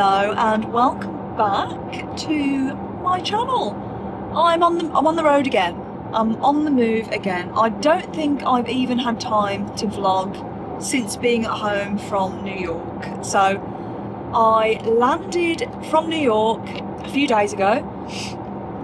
Hello and welcome back to my channel. I'm on the road again. I'm on the move again. I don't think I've even had time to vlog since being at home from New York. So I landed from New York a few days ago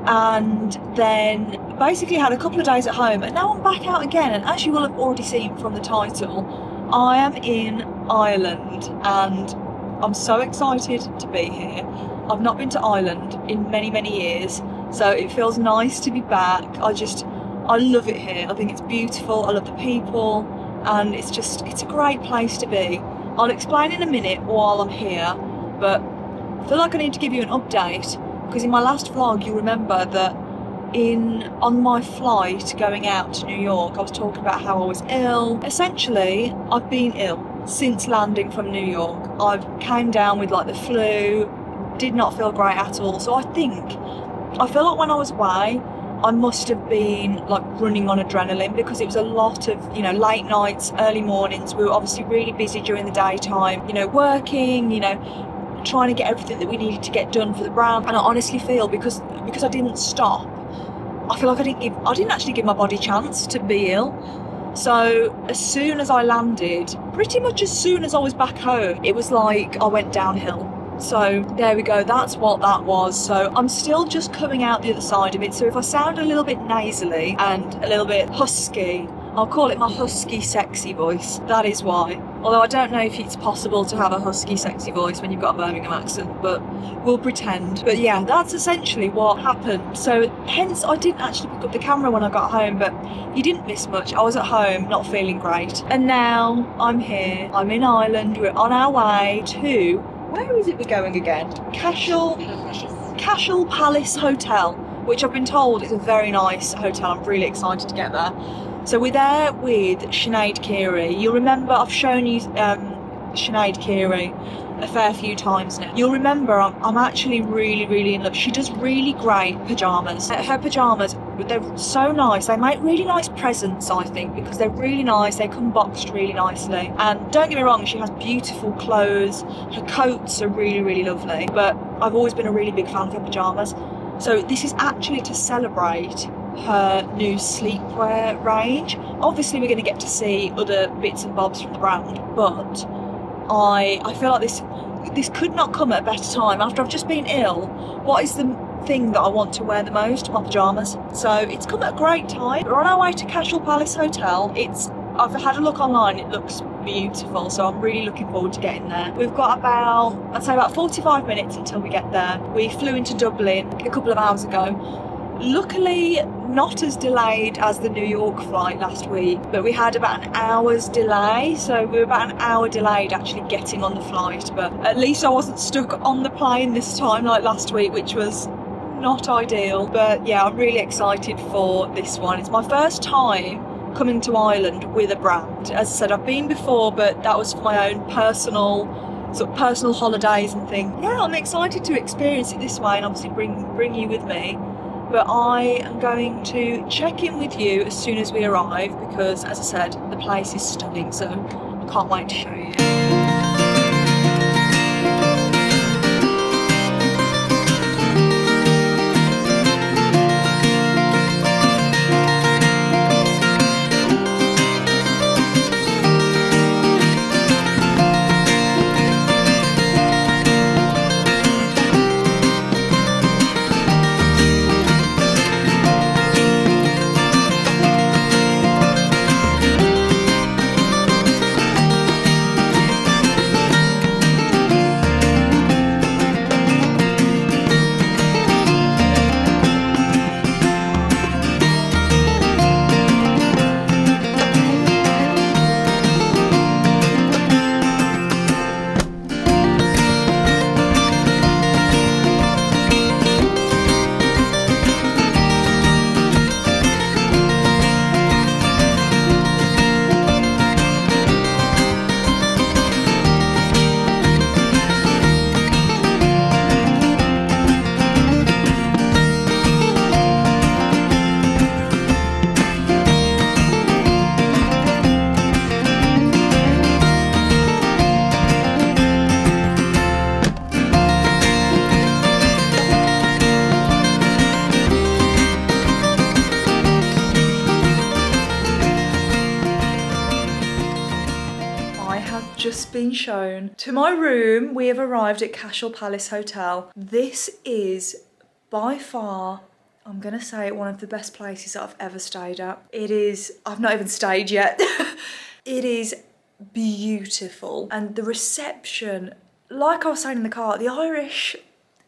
and then basically had a couple of days at home, and now I'm back out again. And as you will have already seen from the title, I am in Ireland and I'm so excited to be here. I've not been to Ireland in many years, so it feels nice to be back. I love it here. I think it's beautiful. I love the people, and it's a great place to be. I'll explain in a minute while I'm here, but I feel like I need to give you an update because in my last vlog you'll remember that on my flight going out to New York I was talking about how I was ill. Essentially I've been ill since landing from New York. I've came down with like the flu, did not feel great at all. So I feel like when I was away I must have been like running on adrenaline because it was a lot of, late nights, early mornings. We were obviously really busy during the daytime, working, trying to get everything that we needed to get done for the brand. And I honestly feel because I didn't stop, I feel like I didn't actually give my body a chance to be ill. So as soon as I landed, pretty much as soon as I was back home, it was like I went downhill. So there we go, that's what that was. So I'm still just coming out the other side of it. So if I sound a little bit nasally and a little bit husky, I'll call it my husky sexy voice. That is why. Although I don't know if it's possible to have a husky sexy voice when you've got a Birmingham accent, but we'll pretend. But yeah, that's essentially what happened. So hence I didn't actually pick up the camera when I got home, but you didn't miss much. I was at home not feeling great. And now I'm here, I'm in Ireland, we're on our way to, where is it we're going again? Cashel Palace Hotel, which I've been told is a very nice hotel. I'm really excited to get there. So we're there with Sinéad Keary. You'll remember I've shown you Sinéad Keary a fair few times now. You'll remember I'm actually really in love. She does really great pyjamas. Her pyjamas, they're so nice. They make really nice presents, I think, because they're really nice. They come boxed really nicely. And don't get me wrong, she has beautiful clothes. Her coats are really lovely. But I've always been a really big fan of her pyjamas. So this is actually to celebrate her new sleepwear range. Obviously we're going to get to see other bits and bobs from the brand, but I feel like this could not come at a better time. After I've just been ill, what is the thing that I want to wear the most? My pyjamas. So it's come at a great time. We're on our way to Cashel Palace Hotel. I've had a look online, it looks beautiful, so I'm really looking forward to getting there. We've got I'd say about 45 minutes until we get there. We flew into Dublin a couple of hours ago. Luckily not as delayed as the New York flight last week, but we had about an hour's delay, so we were about an hour delayed actually getting on the flight. But at least I wasn't stuck on the plane this time like last week, which was not ideal. But yeah, I'm really excited for this one. It's my first time coming to Ireland with a brand. As I said, I've been before, but that was for my own personal holidays and things. Yeah, I'm excited to experience it this way and obviously bring you with me. But I am going to check in with you as soon as we arrive because, as I said, the place is stunning, so I can't wait to show you. have just been shown to my room. We have arrived at Cashel Palace Hotel. This is by far, I'm gonna say, one of the best places that I've ever stayed at. It is, I've not even stayed yet. It is beautiful. And the reception, like I was saying in the car, the Irish,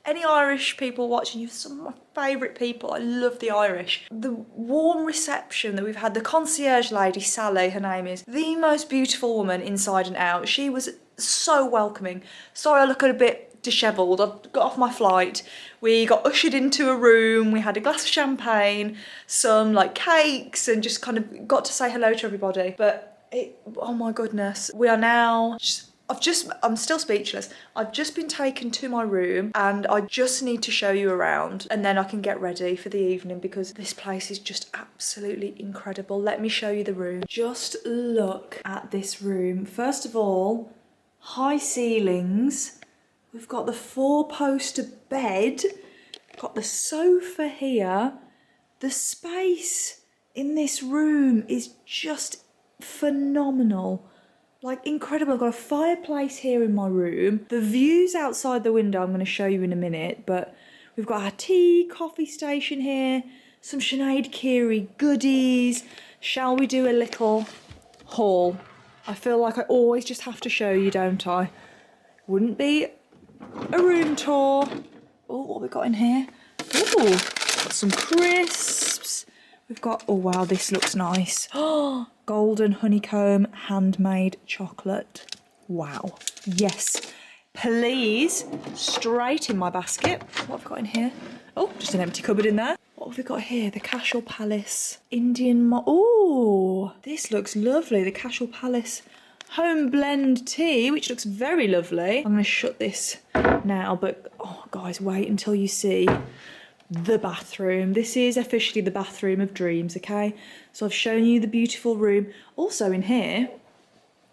any Irish people watching, you're some of my favourite people. I love the Irish. The warm reception that we've had, the concierge lady, Sally, her name is, the most beautiful woman inside and out. She was so welcoming. Sorry I look a bit dishevelled. I've got off my flight. We got ushered into a room. We had a glass of champagne, some like cakes, and just kind of got to say hello to everybody. But oh my goodness, we are now I'm still speechless. I've just been taken to my room and I just need to show you around and then I can get ready for the evening because this place is just absolutely incredible. Let me show you the room. Just look at this room. First of all, high ceilings. We've got the 4-poster bed. Got the sofa here. The space in this room is just phenomenal. Like incredible. I've got a fireplace here in my room. The views outside the window I'm going to show you in a minute, but we've got our tea, coffee station here, some Sinéad Keary goodies. Shall we do a little haul? I feel like I always just have to show you, don't I? Wouldn't be a room tour. Oh, what have we got in here? Oh, got some crisps. We've got, oh wow, this looks nice. Oh, golden honeycomb handmade chocolate. Wow. Yes, please. Straight in my basket. What have we got in here? Oh, just an empty cupboard in there. What have we got here? The Cashel Palace Indian oh, this looks lovely. The Cashel Palace home blend tea, which looks very lovely. I'm going to shut this now, but oh guys, wait until you see the bathroom. This is officially the bathroom of dreams, okay? So I've shown you the beautiful room. Also in here,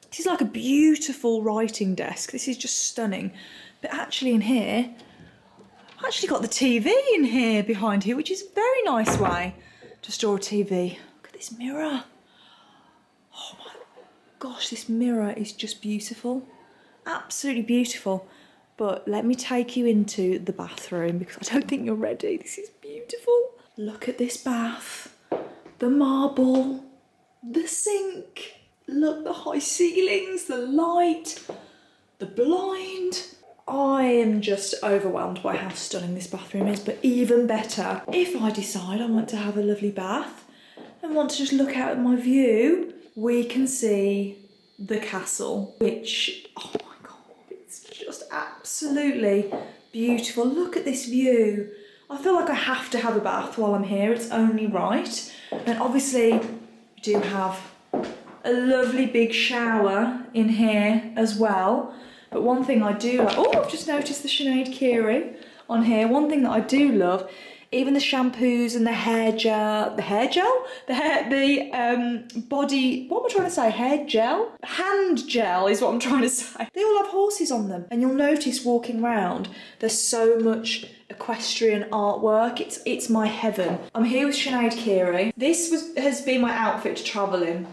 this is like a beautiful writing desk. This is just stunning. But actually in here, I've actually got the TV in here, behind here, which is a very nice way to store a TV. Look at this mirror. Oh my gosh, this mirror is just beautiful. Absolutely beautiful. But let me take you into the bathroom because I don't think you're ready. This is beautiful. Look at this bath. The marble, the sink. Look, the high ceilings, the light, the blind. I am just overwhelmed by how stunning this bathroom is, but even better, if I decide I want to have a lovely bath and want to just look out at my view, we can see the castle, which, oh my God, it's just absolutely beautiful. Look at this view. I feel like I have to have a bath while I'm here. It's only right. And obviously, we do have a lovely big shower in here as well. But one thing I do like, oh, I've just noticed the Sinéad Keary on here. One thing that I do love, even the shampoos and the hair gel, body, what am I trying to say? Hair gel? Hand gel is what I'm trying to say. They all have horses on them. And you'll notice walking around, there's so much equestrian artwork. It's my heaven. I'm here with Sinéad Keary. This has been my outfit to travel in.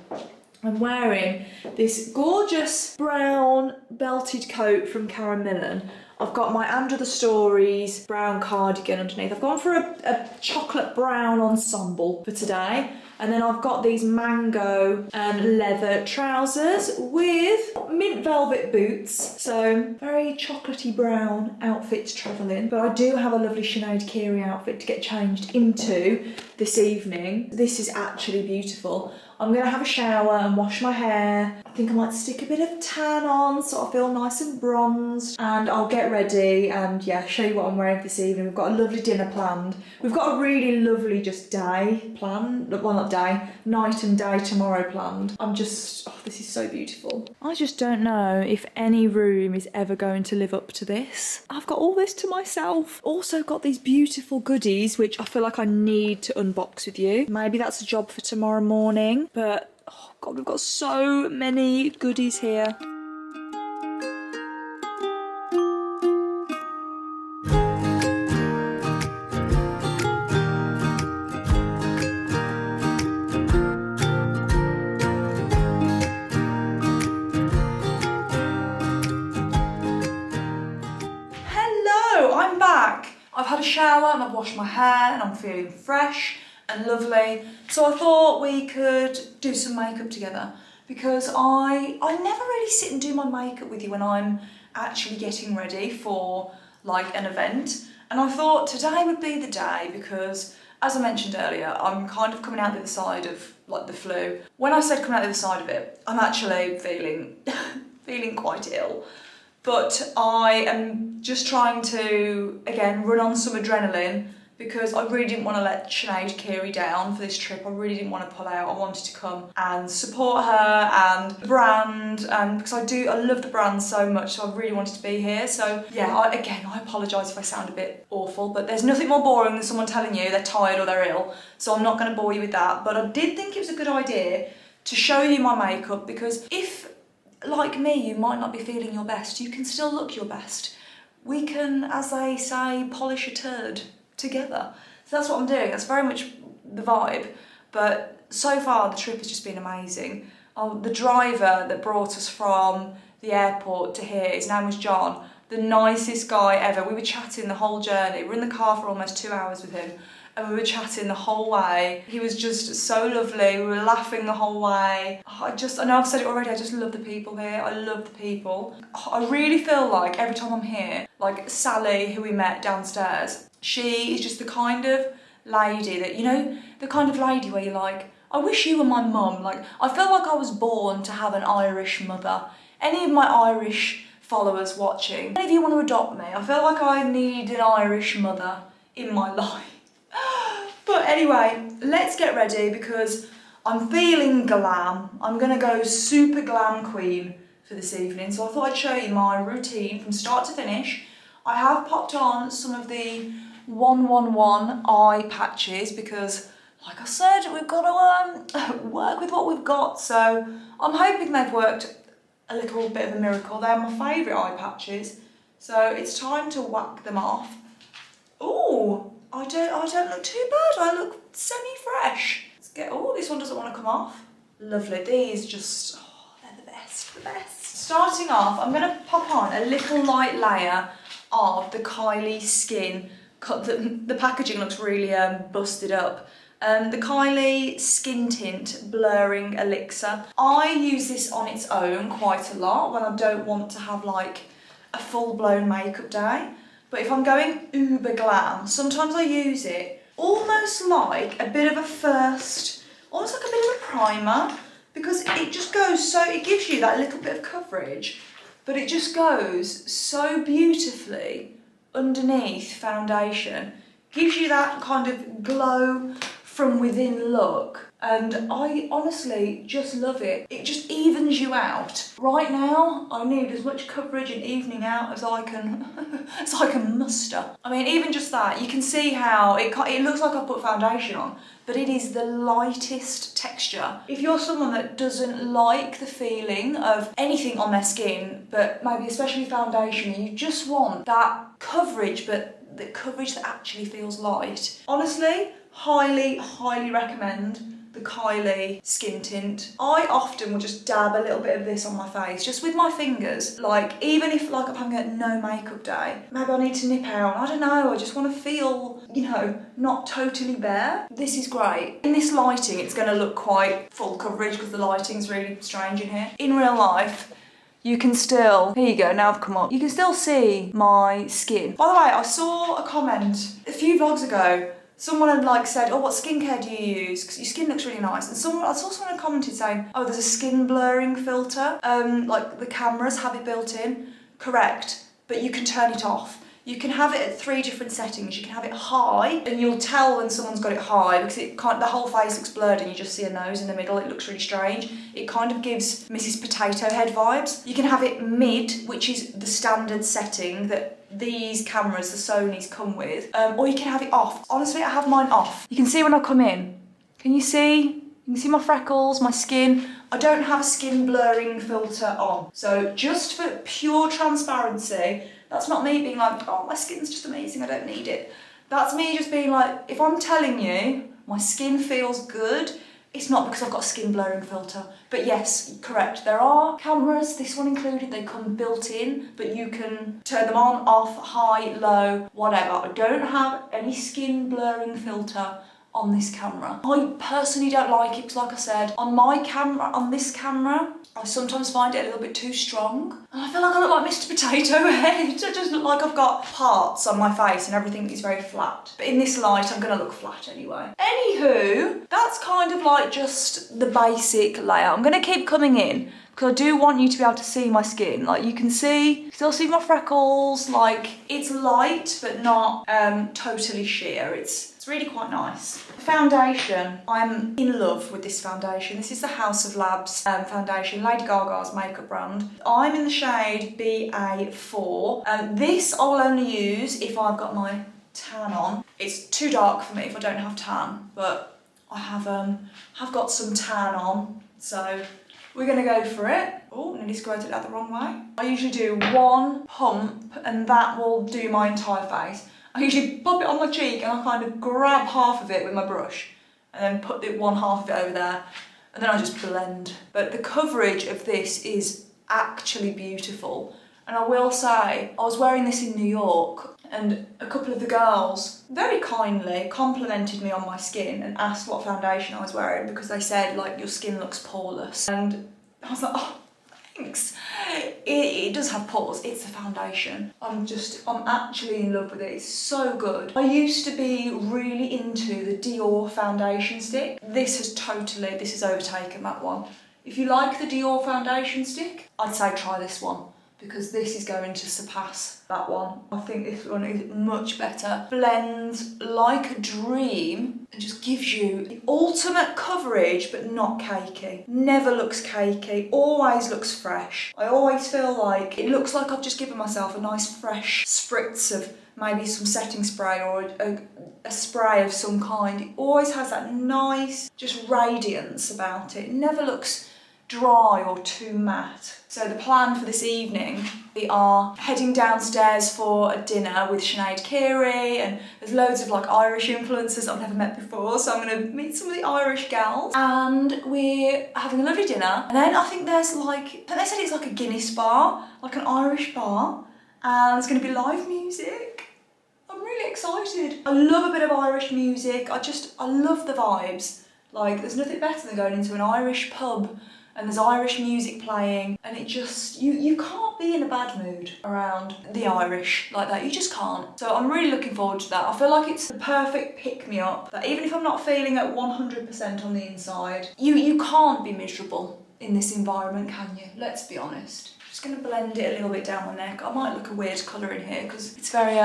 I'm wearing this gorgeous brown belted coat from Karen Millen. I've got my Under the Stories brown cardigan underneath. I've gone for a chocolate brown ensemble for today. And then I've got these mango and leather trousers with mint velvet boots. So very chocolatey brown outfit to travel in. But I do have a lovely Sinéad Keary outfit to get changed into this evening. This is actually beautiful. I'm going to have a shower and wash my hair. I think I might stick a bit of tan on so I feel nice and bronzed. And I'll get ready and yeah, show you what I'm wearing this evening. We've got a lovely dinner planned. We've got a really lovely just day planned. Well, not day, night and day tomorrow planned. I'm just, oh, this is so beautiful. I just don't know if any room is ever going to live up to this. I've got all this to myself. Also got these beautiful goodies, which I feel like I need to unbox with you. Maybe that's a job for tomorrow morning. But, oh God, we've got so many goodies here. I've had a shower and I've washed my hair and I'm feeling fresh and lovely. So I thought we could do some makeup together, because I never really sit and do my makeup with you when I'm actually getting ready for like an event. And I thought today would be the day, because as I mentioned earlier, I'm kind of coming out the other side of like the flu. When I said coming out the other side of it, I'm actually feeling feeling quite ill. But I am just trying to, again, run on some adrenaline, because I really didn't want to let Sinéad Keary down for this trip. I really didn't want to pull out. I wanted to come and support her and the brand, and because I love the brand so much, so I really wanted to be here. So yeah, I apologise if I sound a bit awful, but there's nothing more boring than someone telling you they're tired or they're ill, so I'm not going to bore you with that. But I did think it was a good idea to show you my makeup, because if, like me, you might not be feeling your best, you can still look your best. We can, as they say, polish a turd together. So that's what I'm doing. That's very much the vibe. But so far the trip has just been amazing. The driver that brought us from the airport to here, his name was John, the nicest guy ever. We were chatting the whole journey. We were in the car for almost 2 hours with him, and we were chatting the whole way. He was just so lovely. We were laughing the whole way. I know I've said it already, I just love the people here. I love the people. I really feel like every time I'm here, like Sally, who we met downstairs, she is just the kind of lady that, you know, the kind of lady where you're like, I wish you were my mum. Like, I feel like I was born to have an Irish mother. Any of my Irish followers watching, any of you want to adopt me, I feel like I need an Irish mother in my life. But anyway, let's get ready, because I'm feeling glam. I'm gonna go super glam queen for this evening. So I thought I'd show you my routine from start to finish. I have popped on some of the 111 eye patches, because like I said, we've got to work with what we've got. So I'm hoping they've worked a little bit of a miracle. They're my favourite eye patches. So it's time to whack them off. Ooh, I don't look too bad. I look semi-fresh. Let's get, oh, this one doesn't want to come off. Lovely, these just, oh, they're the best, the best. Starting off, I'm going to pop on a little light layer of the Kylie Skin. The packaging looks really busted up. The Kylie Skin Tint Blurring Elixir. I use this on its own quite a lot when I don't want to have like a full-blown makeup day. But if I'm going uber glam, sometimes I use it almost like a bit of a first, almost like a bit of a primer, because it just goes so, it gives you that little bit of coverage, but it just goes so beautifully underneath foundation, gives you that kind of glow from within look, and I honestly just love it. It just evens you out. Right now, I need as much coverage and evening out as I can muster. I mean, even just that, you can see how it looks like I put foundation on, but it is the lightest texture. If you're someone that doesn't like the feeling of anything on their skin, but maybe especially foundation, you just want that coverage, but the coverage that actually feels light. Honestly, highly, highly recommend the Kylie Skin Tint. I often will just dab a little bit of this on my face, just with my fingers. Like, even if like I'm having a no makeup day, maybe I need to nip out, I don't know, I just want to feel, you know, not totally bare. This is great. In this lighting, it's going to look quite full coverage because the lighting's really strange in here. In real life, you can still, here you go, now I've come up, you can still see my skin. By the way, I saw a comment a few vlogs ago. Someone had like said, oh, what skincare do you use? Because your skin looks really nice. And I saw someone had commented saying, oh, there's a skin blurring filter. Like the cameras have it built in. Correct, but you can turn it off. You can have it at 3 different settings. You can have it high, and you'll tell when someone's got it high because the whole face looks blurred and you just see a nose in the middle. It looks really strange. It kind of gives Mrs. Potato Head vibes. You can have it mid, which is the standard setting that these cameras, the Sonys, come with, or you can have it off. Honestly, I have mine off. You can see when I come in. Can you see? You can see my freckles, my skin. I don't have a skin blurring filter on. So just for pure transparency, that's not me being like, oh, my skin's just amazing, I don't need it. That's me just being like, if I'm telling you my skin feels good, it's not because I've got a skin blurring filter. But yes, correct, there are cameras, this one included, they come built in, but you can turn them on, off, high, low, whatever. I don't have any skin blurring filter on this camera. I personally don't like it because, like I said, on this camera, I sometimes find it a little bit too strong. And I feel like I look like Mr. Potato Head. I just look like I've got parts on my face and everything is very flat. But in this light, I'm gonna look flat anyway. Anywho, that's kind of like just the basic layout. I'm gonna keep coming in because I do want you to be able to see my skin. Like you can still see my freckles. Like it's light, but not totally sheer. It's really quite nice. Foundation, I'm in love with this foundation. This is the House of Labs foundation, Lady Gaga's makeup brand. I'm in the shade BA4. This I will only use if I've got my tan on. It's too dark for me if I don't have tan, but I have got some tan on, so we're gonna go for it. Oh, nearly squirted out the wrong way. I usually do one pump and that will do my entire face. I usually pop it on my cheek and I kind of grab half of it with my brush and then put the one half of it over there and then I just blend. But the coverage of this is actually beautiful. And I will say, I was wearing this in New York and a couple of the girls very kindly complimented me on my skin and asked what foundation I was wearing because they said, like, your skin looks poreless. And I was like, oh, thanks. It does have pores, it's the foundation. I'm actually in love with it, it's so good. I used to be really into the Dior foundation stick. This has overtaken that one. If you like the Dior foundation stick, I'd say try this one because this is going to surpass that one. I think this one is much better. Blends like a dream and just gives you the ultimate coverage but not cakey. Never looks cakey, always looks fresh. I always feel like it looks like I've just given myself a nice fresh spritz of maybe some setting spray or a spray of some kind. It always has that nice just radiance about it. It never looks dry or too matte. So the plan for this evening, we are heading downstairs for a dinner with Sinéad Keary and there's loads of like Irish influencers I've never met before, so I'm going to meet some of the Irish gals and we're having a lovely dinner. And then I think there's like, they said it's like a Guinness bar, like an Irish bar, and there's going to be live music. I'm really excited. I love a bit of Irish music. I love the vibes. Like there's nothing better than going into an Irish pub and there's Irish music playing and it just, you can't be in a bad mood around the Irish like that, you just can't. So I'm really looking forward to that. I feel like it's the perfect pick-me-up, that even if I'm not feeling at 100% on the inside, you can't be miserable in this environment, can you? Let's be honest. I'm just gonna blend it a little bit down my neck. I might look a weird colour in here because it's very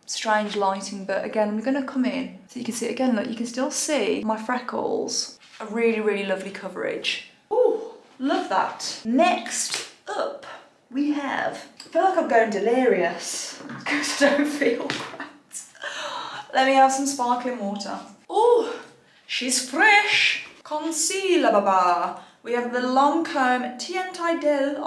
strange lighting, but again, I'm gonna come in so you can see it again. Look, you can still see my freckles. A really, really lovely coverage. Ooh, love that. Next up, we have, I feel like I'm going delirious because I don't feel great. Let me have some sparkling water. Ooh, she's fresh. Concealer baba. We have the Lancome Teint Idol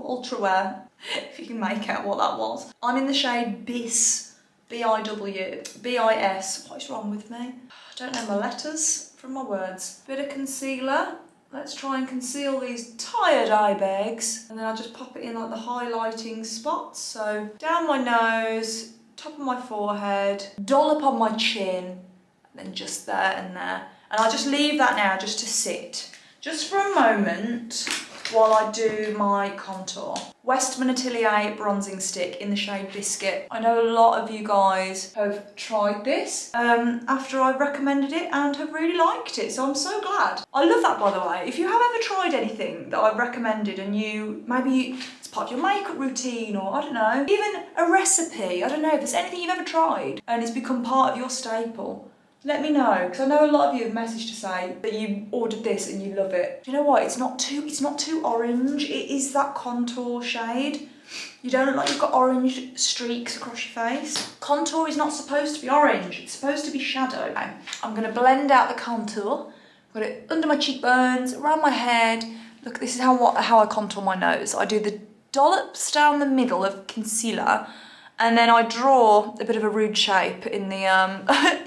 Ultra Wear. If you can make out what that was. I'm in the shade BIS, B-I-S. What is wrong with me? I don't know my letters from my words. Bit of concealer. Let's try and conceal these tired eye bags. And then I'll just pop it in like the highlighting spots. So down my nose, top of my forehead, dollop on my chin, and then just there and there. And I'll just leave that now just to sit. Just for a moment while I do my contour. Westman Atelier bronzing stick in the shade Biscuit. I know a lot of you guys have tried this after I've recommended it and have really liked it, so I'm so glad. I love that, by the way. If you have ever tried anything that I've recommended and it's part of your makeup routine or I don't know, even a recipe, I don't know, if there's anything you've ever tried and it's become part of your staple, let me know, because I know a lot of you have messaged to say that you ordered this and you love it. Do you know what? It's not too orange. It is that contour shade. You don't look like you've got orange streaks across your face. Contour is not supposed to be orange. It's supposed to be shadow. Okay. I'm going to blend out the contour. Got it under my cheekbones, around my head. Look, this is how I contour my nose. I do the dollops down the middle of concealer. And then I draw a bit of a rude shape in the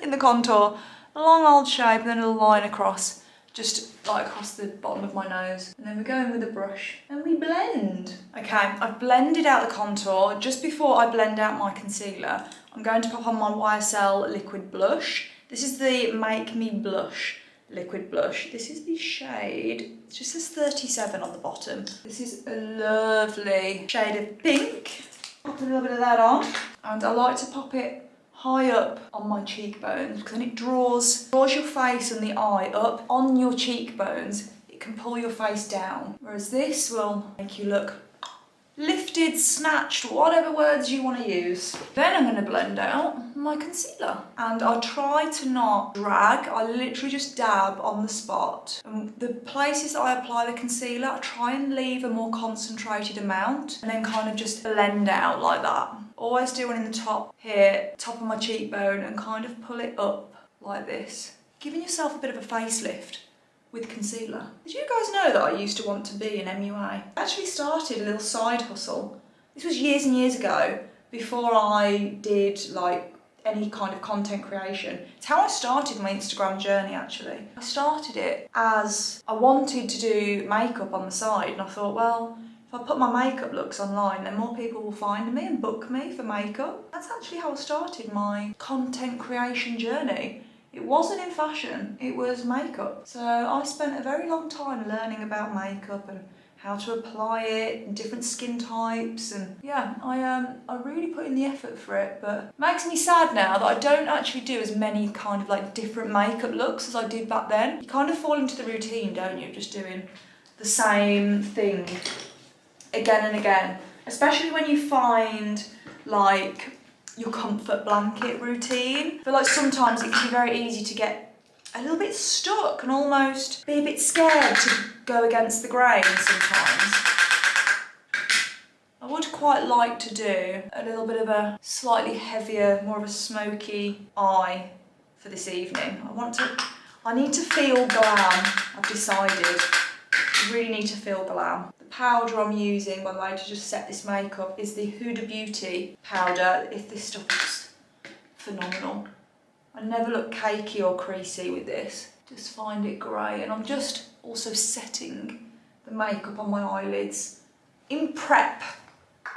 in the contour a long old shape and then a little line across, just like across the bottom of my nose. And then we go in with a brush and we blend. Okay, I've blended out the contour. Just before I blend out my concealer, I'm going to pop on my YSL liquid blush. This is the Make Me Blush liquid blush. This is the shade, it just says 37 on the bottom. This is a lovely shade of pink. Pop a little bit of that on, and I like to pop it high up on my cheekbones because then it draws your face and the eye up on your cheekbones. It can pull your face down, whereas this will make you look lifted, snatched, whatever words you want to use. Then I'm going to blend out my concealer, and I try to not drag. I literally just dab on the spot, and the places that I apply the concealer, I try and leave a more concentrated amount and then kind of just blend out like that. Always do one in the top here, top of my cheekbone, and kind of pull it up like this, giving yourself a bit of a facelift with concealer. Did you guys know that I used to want to be an MUA? I actually started a little side hustle. This was years and years ago, before I did like any kind of content creation. It's how I started my Instagram journey actually. I started it as I wanted to do makeup on the side, and I thought, well, if I put my makeup looks online, then more people will find me and book me for makeup. That's actually how I started my content creation journey. It wasn't in fashion, it was makeup. So I spent a very long time learning about makeup and how to apply it and different skin types, and yeah, I really put in the effort for it, but it makes me sad now that I don't actually do as many kind of like different makeup looks as I did back then. You kind of fall into the routine, don't you, just doing the same thing again and again, especially when you find like your comfort blanket routine. But like sometimes it can be very easy to get a little bit stuck and almost be a bit scared to go against the grain sometimes. I would quite like to do a little bit of a slightly heavier, more of a smoky eye for this evening. I need to feel glam, I've decided. I really need to feel glam. The powder I'm using, by the way, to just set this makeup is the Huda Beauty powder. This stuff is phenomenal. I never look cakey or creasy with this. Just find it great. And I'm just also setting the makeup on my eyelids in prep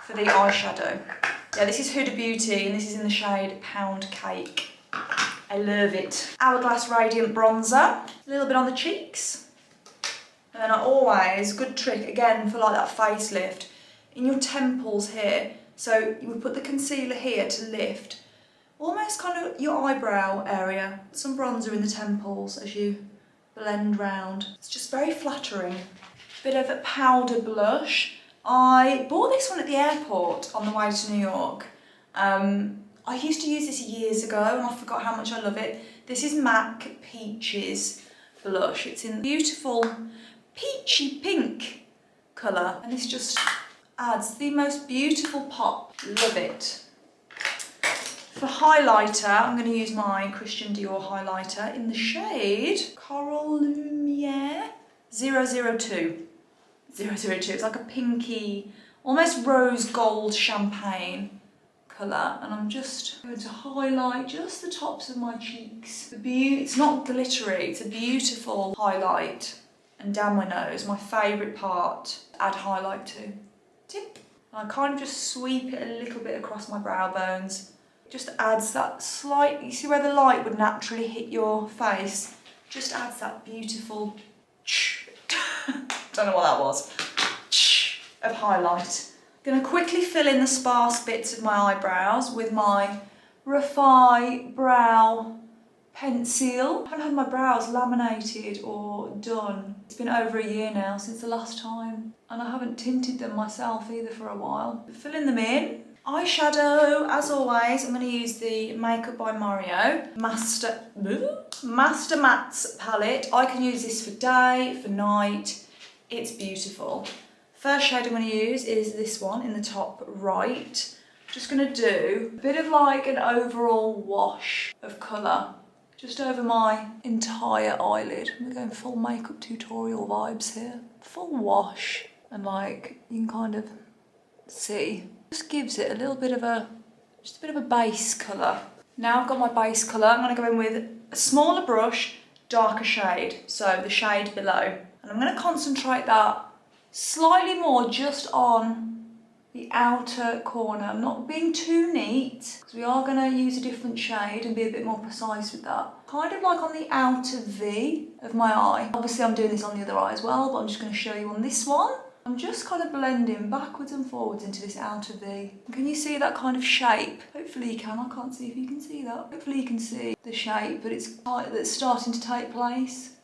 for the eyeshadow. Yeah, this is Huda Beauty and this is in the shade Pound Cake. I love it. Hourglass Radiant Bronzer. A little bit on the cheeks. And then I always, good trick again for like that facelift, in your temples here. So you would put the concealer here to lift almost kind of your eyebrow area. Some bronzer in the temples as you blend round. It's just very flattering. Bit of a powder blush. I bought this one at the airport on the way to New York. I used to use this years ago and I forgot how much I love it. This is MAC Peaches blush. It's in beautiful peachy pink colour, and this just adds the most beautiful pop. Love it. For highlighter, I'm going to use my Christian Dior highlighter in the shade Coral Lumiere 002. 002. It's like a pinky, almost rose gold champagne colour, and I'm just going to highlight just the tops of my cheeks. It's not glittery, it's a beautiful highlight. And down my nose, my favourite part, add highlight to. Tip. And I kind of just sweep it a little bit across my brow bones. It just adds that slight, you see where the light would naturally hit your face? Just adds that beautiful don't know what that was, of highlight. Gonna quickly fill in the sparse bits of my eyebrows with my Refi Brow pencil. I haven't had my brows laminated or done. It's been over a year now since the last time, and I haven't tinted them myself either for a while. Filling them in. Eyeshadow, as always, I'm going to use the Makeup by Mario Master Mattes palette. I can use this for day, for night. It's beautiful. First shade I'm going to use is this one in the top right. Just going to do a bit of like an overall wash of colour just over my entire eyelid. We're going full makeup tutorial vibes here. Full wash, and like you can kind of see, just gives it a little bit of just a bit of a base colour. Now I've got my base colour, I'm going to go in with a smaller brush, darker shade, so the shade below. And I'm going to concentrate that slightly more just on the outer corner. I'm not being too neat because we are going to use a different shade and be a bit more precise with that. Kind of like on the outer V of my eye. Obviously I'm doing this on the other eye as well, but I'm just going to show you on this one. I'm just kind of blending backwards and forwards into this outer V. Can you see that kind of shape? Hopefully you can. I can't see if you can see that. Hopefully you can see the shape that's starting to take place.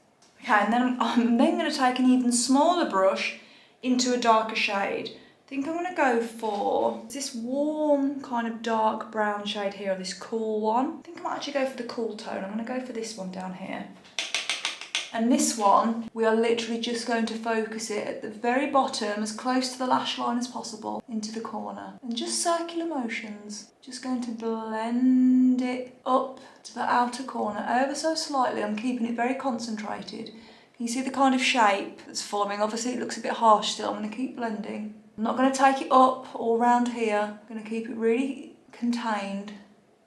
Okay, and then I'm then going to take an even smaller brush into a darker shade. I think I'm going to go for this warm kind of dark brown shade here, or this cool one. I think I might actually go for the cool tone. I'm going to go for this one down here. And this one, we are literally just going to focus it at the very bottom, as close to the lash line as possible, into the corner. And just circular motions. Just going to blend it up to the outer corner, ever so slightly. I'm keeping it very concentrated. Can you see the kind of shape that's forming? Obviously it looks a bit harsh still. I'm going to keep blending. I'm not going to take it up all round here. I'm going to keep it really contained.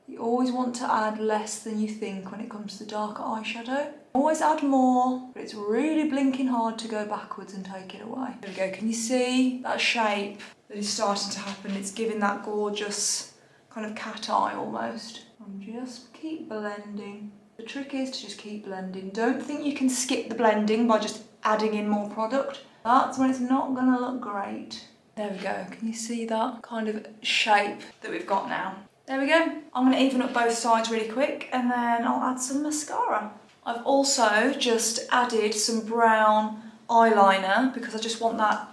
You always want to add less than you think when it comes to darker eyeshadow. Always add more, but it's really blinking hard to go backwards and take it away. There we go. Can you see that shape that is starting to happen? It's giving that gorgeous kind of cat eye almost. And just keep blending. The trick is to just keep blending. Don't think you can skip the blending by just adding in more product. That's when it's not going to look great. There we go. Can you see that kind of shape that we've got now? There we go. I'm going to even up both sides really quick and then I'll add some mascara. I've also just added some brown eyeliner because I just want that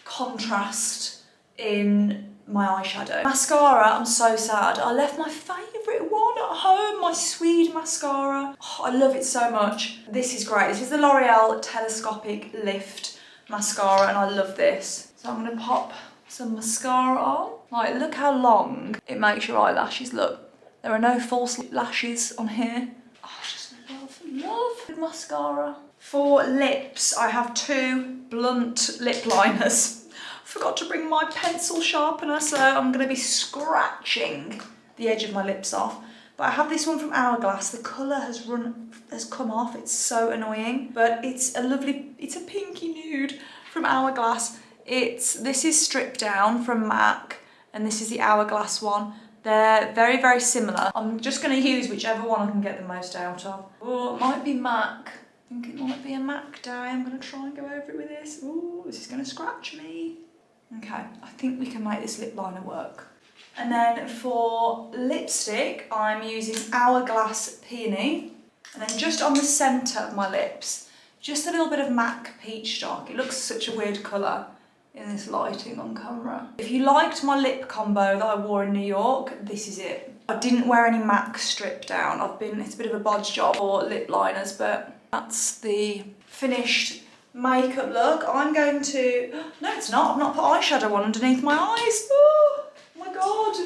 contrast in my eyeshadow. Mascara, I'm so sad. I left my favourite one at home, my Swede mascara. Oh, I love it so much. This is great. This is the L'Oreal Telescopic Lift mascara and I love this. So I'm going to pop some mascara on. Like, look how long it makes your eyelashes look. There are no false lashes on here. Oh, I just love mascara. For lips, I have two blunt lip liners. Forgot to bring my pencil sharpener, so I'm going to be scratching the edge of my lips off. But I have this one from Hourglass. The colour has come off. It's so annoying, but it's a pinky nude from Hourglass. This is Strip Down from MAC, and this is the Hourglass one. They're very, very similar. I'm just going to use whichever one I can get the most out of. Oh, it might be MAC. I think it might be a MAC day. I'm going to try and go over it with this. Oh, this is going to scratch me. Okay, I think we can make this lip liner work. And then for lipstick, I'm using Hourglass Peony. And then just on the centre of my lips, just a little bit of MAC Peach Stock. It looks such a weird colour in this lighting on camera. If you liked my lip combo that I wore in New York, this is it. I didn't wear any MAC Strip Down. It's a bit of a bodge job for lip liners, but that's the finished makeup look. I'm going to, no it's not, I've not put eyeshadow on underneath my eyes. Oh my God.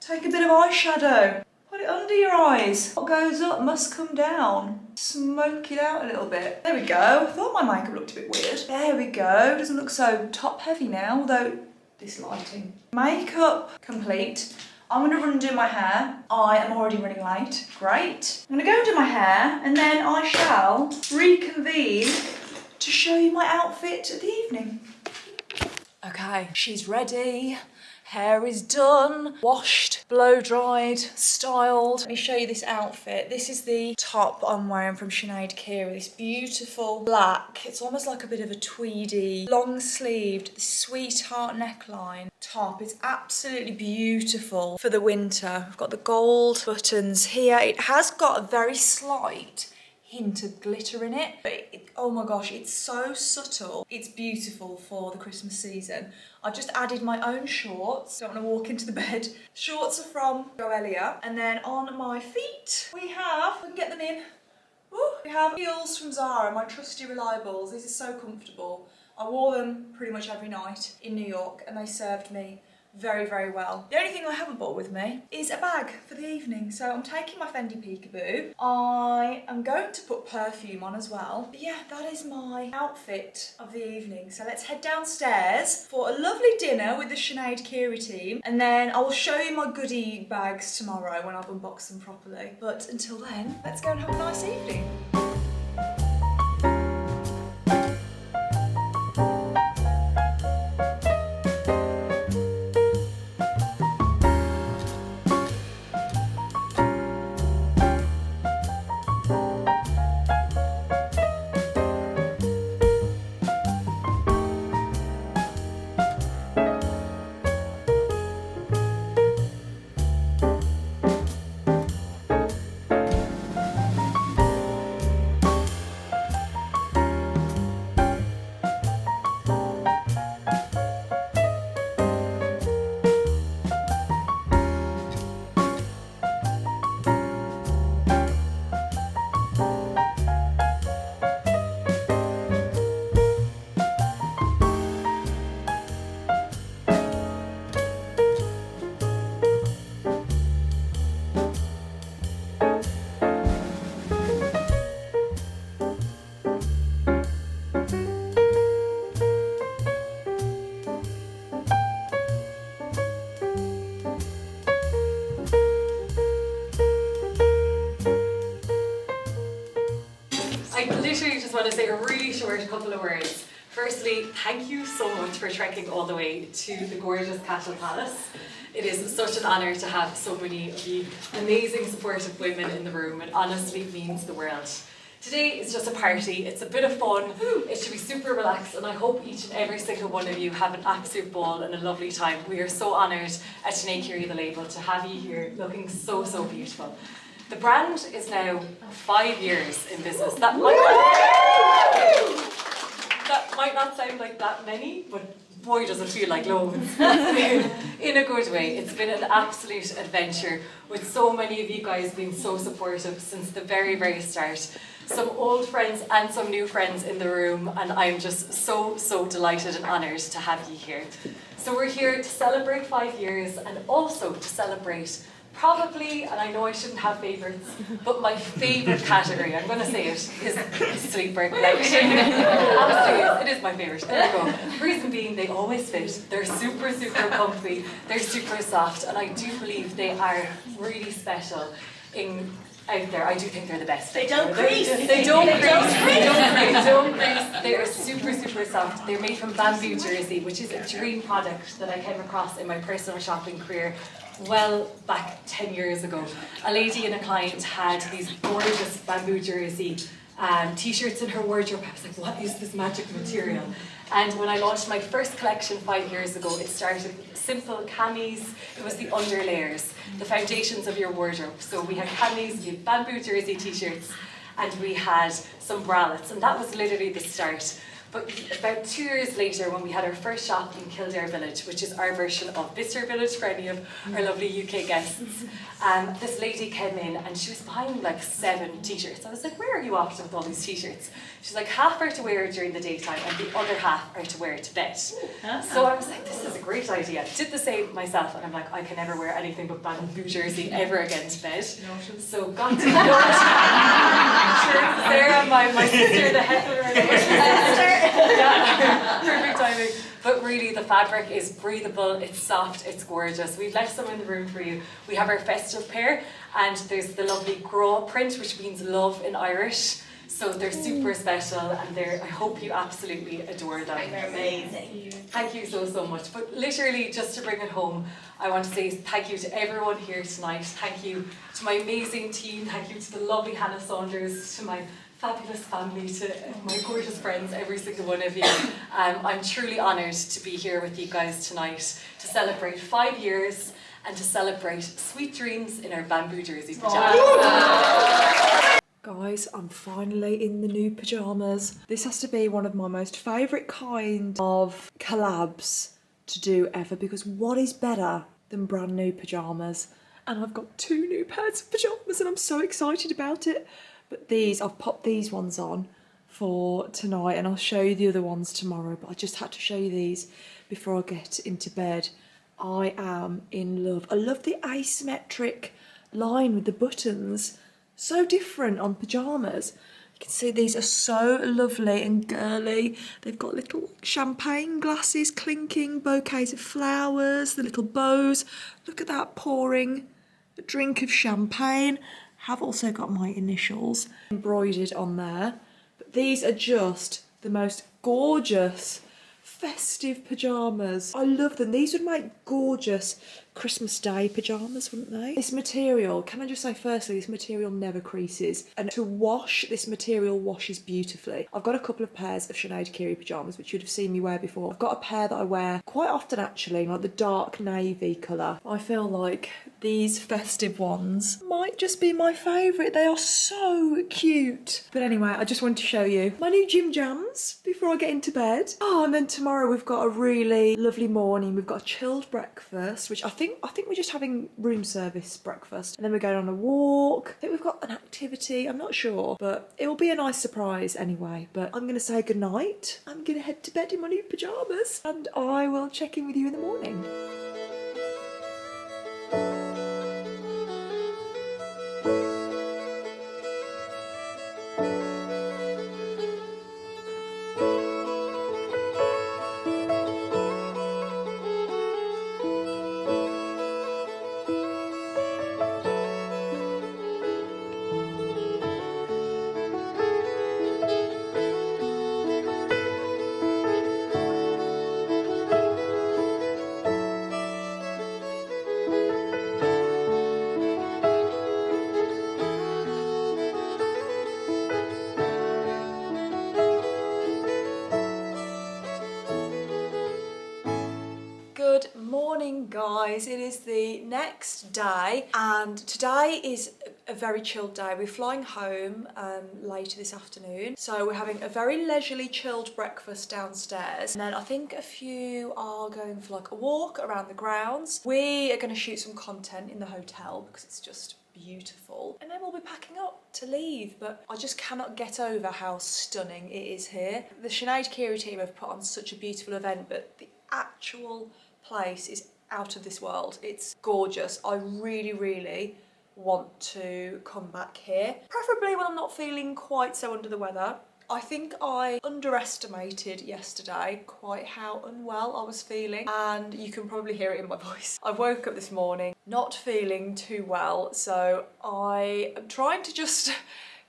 Take a bit of eyeshadow. Put it under your eyes. What goes up must come down. Smoke it out a little bit. There we go. I thought my makeup looked a bit weird. There we go. Doesn't look so top heavy now, although this lighting. Makeup complete. I'm going to run and do my hair. I am already running late. Great. I'm going to go and do my hair and then I shall reconvene to show you my outfit at the evening. Okay, she's ready. Hair is done, washed, blow dried, styled. Let me show you this outfit. This is the top I'm wearing from Sinéad Keary. This beautiful black, it's almost like a bit of a tweedy, long sleeved, sweetheart neckline top. It's absolutely beautiful for the winter. I've got the gold buttons here. It has got a very slight hint of glitter in it, but oh my gosh, it's so subtle. It's beautiful for the Christmas season. I just added my own shorts. Don't want to walk into the bed. Shorts are from Girly, and then on my feet we have, we can get them in. Ooh, we have heels from Zara, my trusty reliables. These are so comfortable. I wore them pretty much every night in New York and they served me very, very well. The only thing I haven't bought with me is a bag for the evening. So I'm taking my Fendi Peekaboo. I am going to put perfume on as well. But yeah, that is my outfit of the evening. So let's head downstairs for a lovely dinner with the Sinéad Keary team. And then I will show you my goodie bags tomorrow when I've unboxed them properly. But until then, let's go and have a nice evening. I literally just want to say a really short couple of words. Firstly, thank you so much for trekking all the way to the gorgeous Cashel Palace. It is such an honour to have so many of you amazing supportive women in the room. It honestly means the world. Today is just a party, it's a bit of fun, it should be super relaxed, and I hope each and every single one of you have an absolute ball and a lovely time. We are so honoured at Sinéad Keary, the label, to have you here looking so, so beautiful. The brand is now 5 years in business. That might not sound like that many, but boy does it feel like loads. In a good way. It's been an absolute adventure with so many of you guys being so supportive since the very, very start. Some old friends and some new friends in the room, and I'm just so, so delighted and honoured to have you here. So we're here to celebrate 5 years and also to celebrate probably, and I know I shouldn't have favourites, but my favourite category, I'm going to say it, is sleeper collection. Absolutely, it is my favourite. There we go. Reason being, they always fit. They're super, super comfy. They're super soft, and I do believe they are really special out there. I do think they're the best. They don't crease. They don't crease. They are super, super soft. They're made from bamboo jersey, which is a dream product that I came across in my personal shopping career well back 10 years ago. A lady and a client had these gorgeous bamboo jersey t-shirts in her wardrobe. I was like, what is this magic material? And when I launched my first collection 5 years ago, it started with simple camis. It was the underlayers, the foundations of your wardrobe. So we had camis, we had bamboo jersey t-shirts, and we had some bralettes, and that was literally the start. But about 2 years later, when we had our first shop in Kildare Village, which is our version of Bicester Village for any of our lovely UK guests, this lady came in and she was buying like 7 t-shirts. I was like, where are you off to with all these t-shirts? She's like, half are to wear during the daytime and the other half are to wear to bed. So I was like, this is a great idea. Did the same myself, and I'm like, I can never wear anything but bamboo jersey ever again to bed. So got to Sarah, my sister, the heckler. Yeah, perfect timing. But really, the fabric is breathable, it's soft, it's gorgeous. We've left some in the room for you. We have our festive pair, and there's the lovely Grá print, which means love in Irish. So they're super special, and I hope you absolutely adore them. They're amazing. Thank you so, so much. But literally, just to bring it home, I want to say thank you to everyone here tonight. Thank you to my amazing team. Thank you to the lovely Hannah Saunders, to my fabulous family, to my gorgeous friends, every single one of you. I'm truly honoured to be here with you guys tonight to celebrate 5 years and to celebrate sweet dreams in our bamboo jersey pyjamas. Guys, I'm finally in the new pyjamas. This has to be one of my most favourite kind of collabs to do ever, because what is better than brand new pyjamas? And I've got 2 new pairs of pyjamas and I'm so excited about it. But I've popped these ones on for tonight, and I'll show you the other ones tomorrow, but I just had to show you these before I get into bed. I am in love. I love the asymmetric line with the buttons. So different on pyjamas. You can see these are so lovely and girly. They've got little champagne glasses clinking, bouquets of flowers, the little bows. Look at that, pouring a drink of champagne. Have also got my initials embroidered on there. But these are just the most gorgeous festive pyjamas. I love them. These would make gorgeous Christmas Day pyjamas, wouldn't they? This material, can I just say firstly, this material never creases. And to wash, this material washes beautifully. I've got a couple of pairs of Sinéad Keary pyjamas, which you'd have seen me wear before. I've got a pair that I wear quite often actually, like the dark navy colour. I feel like these festive ones might just be my favourite. They are so cute. But anyway, I just wanted to show you my new gym jams before I get into bed. Oh, and then tomorrow we've got a really lovely morning. We've got a chilled breakfast, which I think we're just having room service breakfast. And then we're going on a walk. I think we've got an activity, I'm not sure, but it will be a nice surprise anyway. But I'm gonna say goodnight. I'm gonna head to bed in my new pyjamas and I will check in with you in the morning. Good morning, guys. It is the next day and today is a very chilled day. We're flying home later this afternoon, so we're having a very leisurely chilled breakfast downstairs, and then I think a few are going for like a walk around the grounds. We are going to shoot some content in the hotel because it's just beautiful, and then we'll be packing up to leave. But I just cannot get over how stunning it is here. The Sinéad Keary team have put on such a beautiful event, but the actual place is out of this world. It's gorgeous. I really want to come back here, preferably when I'm not feeling quite so under the weather. I think I underestimated yesterday quite how unwell I was feeling, and you can probably hear it in my voice. I woke up this morning not feeling too well, so I am trying to just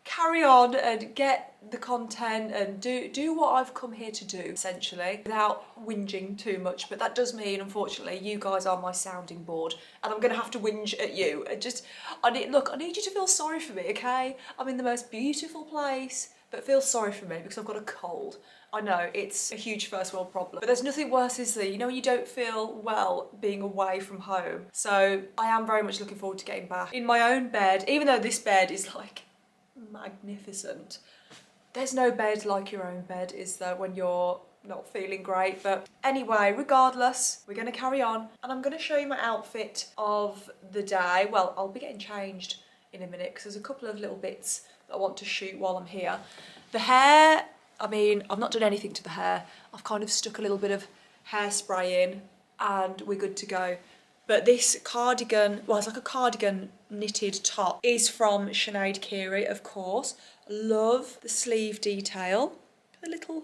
carry on and get the content and do what I've come here to do, essentially, without whinging too much. But that does mean, unfortunately, you guys are my sounding board, and I'm gonna have to whinge at you. I need you to feel sorry for me, okay? I'm in the most beautiful place, but feel sorry for me because I've got a cold. I know, it's a huge first world problem, but there's nothing worse, is there? You know when you don't feel well being away from home. So I am very much looking forward to getting back in my own bed, even though this bed is like magnificent. There's no bed like your own bed, is there, when you're not feeling great? But anyway, regardless, we're going to carry on, and I'm going to show you my outfit of the day. Well, I'll be getting changed in a minute because there's a couple of little bits that I want to shoot while I'm here. The hair, I mean, I've not done anything to the hair. I've kind of stuck a little bit of hairspray in and we're good to go. But this cardigan, well, it's like a cardigan knitted top, is from Sinéad Keary, of course. Love the sleeve detail. The little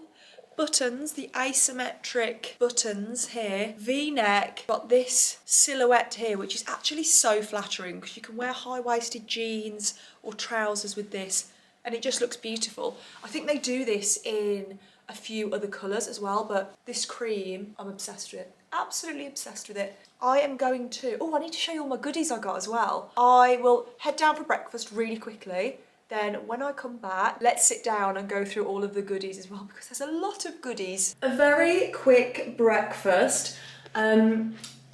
buttons, the asymmetric buttons here. V-neck, got this silhouette here, which is actually so flattering because you can wear high-waisted jeans or trousers with this and it just looks beautiful. I think they do this in a few other colours as well, but this cream, I'm obsessed with it. Absolutely obsessed with it. I am going to, oh, I need to show you all my goodies I got as well. I will head down for breakfast really quickly. Then when I come back, let's sit down and go through all of the goodies as well, because there's a lot of goodies. A very quick breakfast.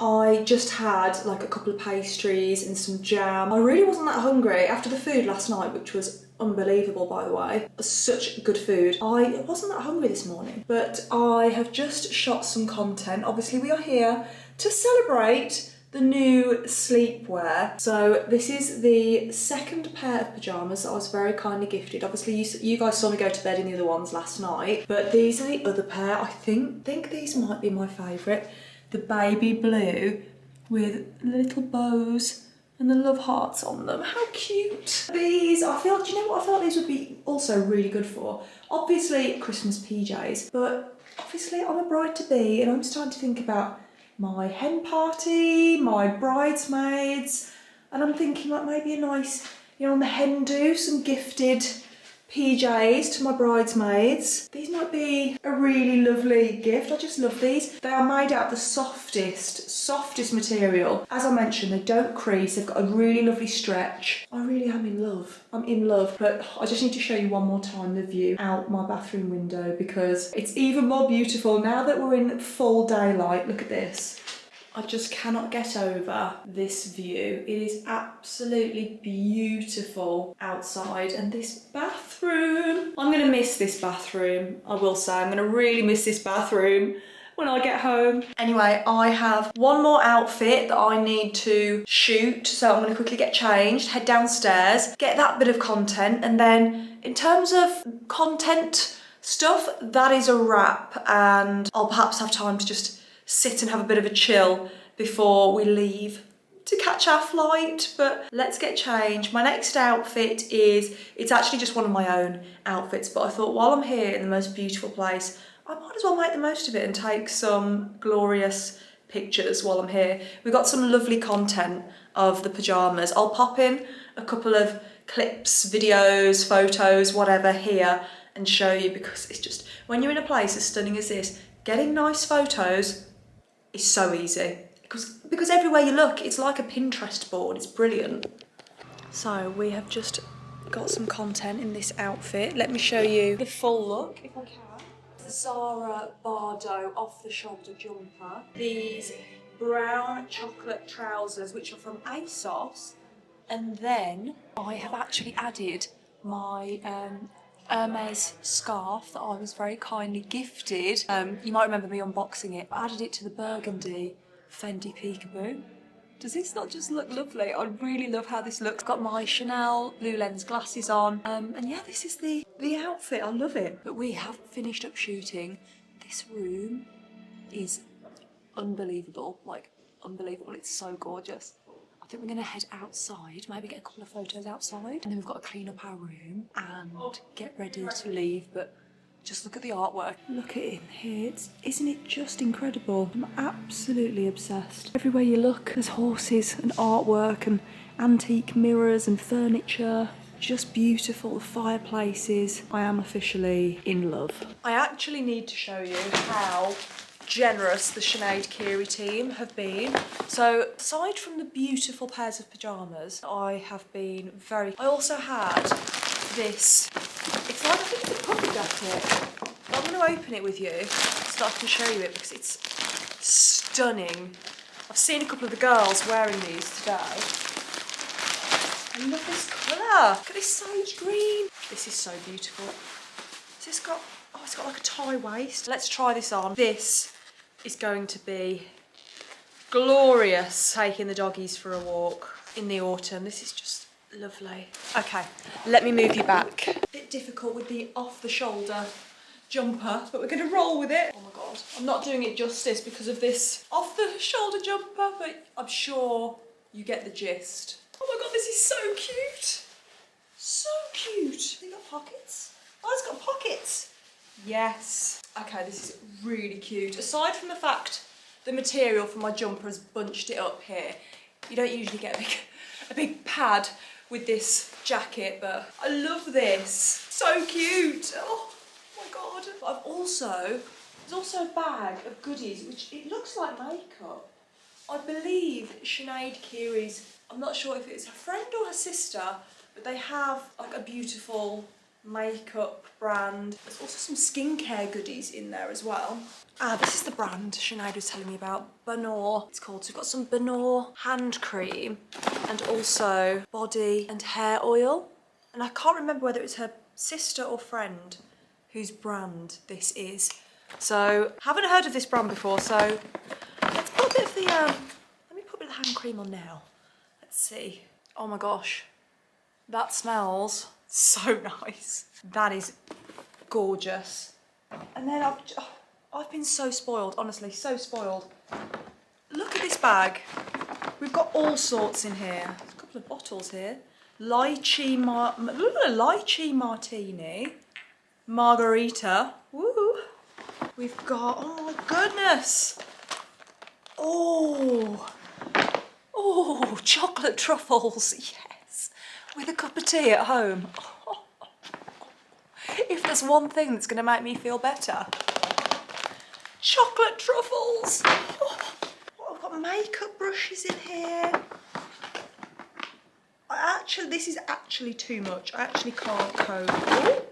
I just had like a couple of pastries and some jam. I really wasn't that hungry after the food last night, which was unbelievable, by the way. Such good food. I wasn't that hungry this morning, but I have just shot some content. Obviously, we are here to celebrate the new sleepwear. So this is the second pair of pyjamas that I was very kindly gifted. Obviously, you guys saw me go to bed in the other ones last night, but these are the other pair. I think these might be my favourite. the baby blue with little bows and the love hearts on them. How cute. These, I feel, do you know what I thought these would be also really good for? Obviously Christmas PJs, but obviously I'm a bride-to-be and I'm starting to think about my hen party, my bridesmaids, and I'm thinking like maybe a nice, you know, on the hen do, some gifted PJs to my bridesmaids. These might be a really lovely gift. I just love these. They are made out of the softest material. As I mentioned, they don't crease. They've got a really lovely stretch. I really am in love. I'm in love. But I just need to show you one more time the view out my bathroom window because it's even more beautiful now that we're in full daylight. Look at this. I just cannot get over this view. It is absolutely beautiful outside, and this bathroom. I'm gonna miss this bathroom, I will say. I'm gonna really miss this bathroom when I get home. Anyway, I have one more outfit that I need to shoot, so I'm gonna quickly get changed, head downstairs, get that bit of content, and then in terms of content stuff, that is a wrap, and I'll perhaps have time to just sit and have a bit of a chill before we leave to catch our flight. But let's get changed. My next outfit it's actually just one of my own outfits, but I thought while I'm here in the most beautiful place, I might as well make the most of it and take some glorious pictures while I'm here. We've got some lovely content of the pyjamas. I'll pop in a couple of clips, videos, photos, whatever here and show you, because it's just, when you're in a place as stunning as this, getting nice photos is so easy because everywhere you look, it's like a Pinterest board. It's brilliant. So we have just got some content in this outfit. Let me show you the full look if I can. Zara Bardo off-the-shoulder jumper. These brown chocolate trousers, which are from ASOS, and then I have actually added my Hermes scarf that I was very kindly gifted. You might remember me unboxing it. I added it to the burgundy Fendi Peekaboo. Does this not just look lovely? I really love how this looks. Got my Chanel blue lens glasses on. And yeah, this is the outfit. I love it. But we have finished up shooting. This room is unbelievable. Like, unbelievable. It's so gorgeous. I think we're going to head outside, maybe get a couple of photos outside, and then we've got to clean up our room and get ready to leave. But just look at the artwork. Look at it in here. Isn't it just incredible? I'm absolutely obsessed. Everywhere you look, there's horses and artwork and antique mirrors and furniture. Just beautiful. The fireplaces. I am officially in love. I actually need to show you how generous the Sinéad Keary team have been. So aside from the beautiful pairs of pyjamas, I have been I also had this, it's like, I think it's a puppy jacket. I'm going to open it with you so that I can show you it because it's stunning. I've seen a couple of the girls wearing these today. I love this colour. Look at this sage green. This is so beautiful. Has this got, oh, it's got like a tie waist. Let's try this on. This is going to be glorious taking the doggies for a walk in the autumn. This is just lovely. Okay, let me move you back. A bit difficult with the off-the-shoulder jumper, but we're going to roll with it. Oh my god, I'm not doing it justice because of this off-the-shoulder jumper, but I'm sure you get the gist. Oh my god, this is so cute. So cute. Has it got pockets? Oh, it's got pockets. Yes. Okay, this is really cute. Aside from the fact the material for my jumper has bunched it up here, you don't usually get a big pad with this jacket, but I love this. So cute. Oh my god. There's also a bag of goodies, which it looks like makeup. I believe Sinéad Keary's, I'm not sure if it's her friend or her sister, but they have like a beautiful makeup brand. There's also some skincare goodies in there as well. This is the brand Sinéad was telling me about, Bonor it's called. So we've got some Bonor hand cream and also body and hair oil. And I can't remember whether it's her sister or friend whose brand this is. So haven't heard of this brand before, so let's put a bit of the, let me put a bit of the hand cream on now. Let's see. Oh my gosh, that smells so nice. That is gorgeous. And then I've been so spoiled, honestly, so spoiled Look at this bag. We've got all sorts in here. There's a couple of bottles here. Lychee martini. Margarita. Woo. We've got, oh my goodness. Oh, chocolate truffles, yes. With a cup of tea at home. Oh. If there's one thing that's gonna make me feel better, chocolate truffles. Oh. I've got makeup brushes in here. This is actually too much. I actually can't cope. Oh,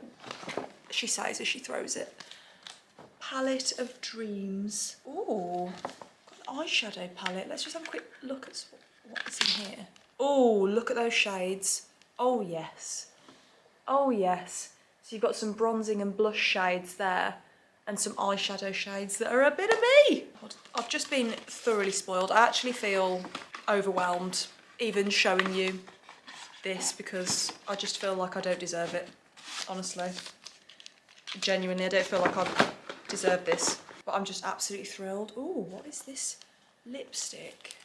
she says as she throws it. Palette of Dreams. Oh, got an eyeshadow palette. Let's just have a quick look at what's in here. Oh, look at those shades. Oh yes. Oh yes. So you've got some bronzing and blush shades there and some eyeshadow shades that are a bit of me. I've just been thoroughly spoiled. I actually feel overwhelmed even showing you this because I just feel like I don't deserve it, honestly. Genuinely, I don't feel like I deserve this, but I'm just absolutely thrilled. Oh, what is this lipstick?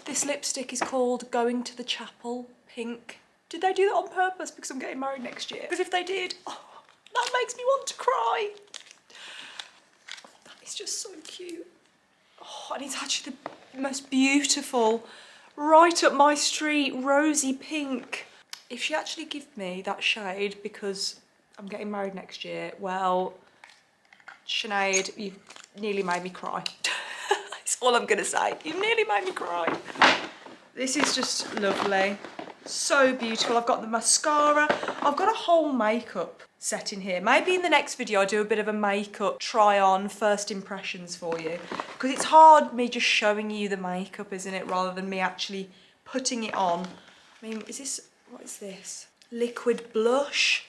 This lipstick is called Going to the Chapel Pink. Did they do that on purpose because I'm getting married next year? Because if they did, that makes me want to cry. That is just so cute. Oh, and it's actually the most beautiful, right up my street, rosy pink. If she actually give me that shade because I'm getting married next year, well, Sinead, you've nearly made me cry. That's all I'm gonna say. You've nearly made me cry. This is just lovely. So beautiful. I've got the mascara. I've got a whole makeup set in here. Maybe in the next video I'll do a bit of a makeup try on first impressions for you. Because it's hard me just showing you the makeup, isn't it? Rather than me actually putting it on. I mean, what is this? Liquid blush.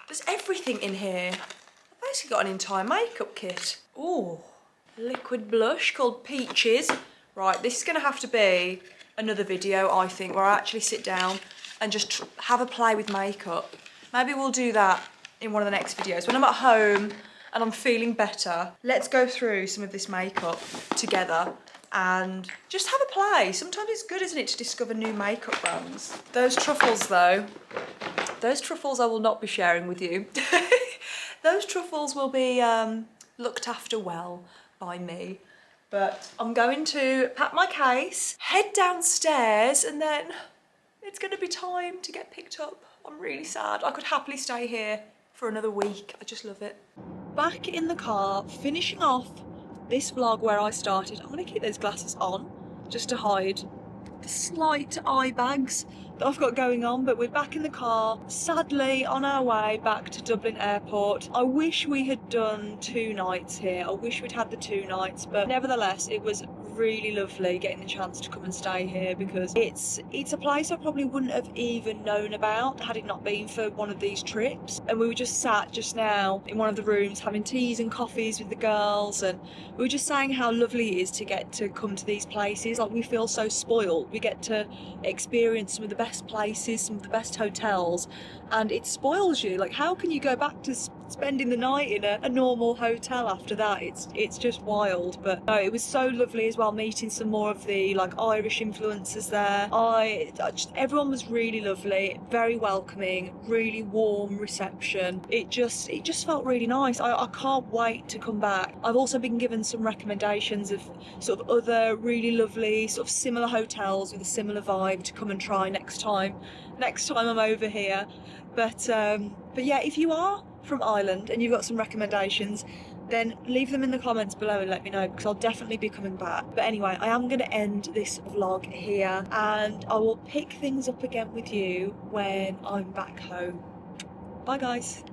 There's everything in here. I've basically got an entire makeup kit. Oh, liquid blush called Peaches. Right, this is gonna have to be another video, I think, where I actually sit down and just have a play with makeup. Maybe we'll do that in one of the next videos. When I'm at home and I'm feeling better, let's go through some of this makeup together and just have a play. Sometimes it's good, isn't it, to discover new makeup brands. Those truffles though, those truffles I will not be sharing with you. Those truffles will be looked after well by me. But I'm going to pack my case, head downstairs, and then it's going to be time to get picked up. I'm really sad. I could happily stay here for another week. I just love it. Back in the car, finishing off this vlog where I started. I'm going to keep those glasses on just to hide the slight eye bags that I've got going on, but we're back in the car, sadly on our way back to Dublin Airport. I wish we had done 2 nights here. I wish we'd had the 2 nights, but nevertheless it was really lovely getting the chance to come and stay here because it's a place I probably wouldn't have even known about had it not been for one of these trips. And we were just sat just now in one of the rooms having teas and coffees with the girls, and we were just saying how lovely it is to get to come to these places. Like, we feel so spoiled. We get to experience some of the best places, some of the best hotels, and it spoils you. Like, how can you go back to spending the night in a normal hotel after that? It's just wild. But no, it was so lovely as well meeting some more of the like Irish influencers there. Everyone was really lovely, very welcoming, really warm reception. It just felt really nice. I can't wait to come back. I've also been given some recommendations of sort of other really lovely sort of similar hotels with a similar vibe to come and try next time I'm over here. But yeah, if you are from Ireland and you've got some recommendations, then leave them in the comments below and let me know, because I'll definitely be coming back. But anyway, I am going to end this vlog here, and I will pick things up again with you when I'm back home. Bye guys.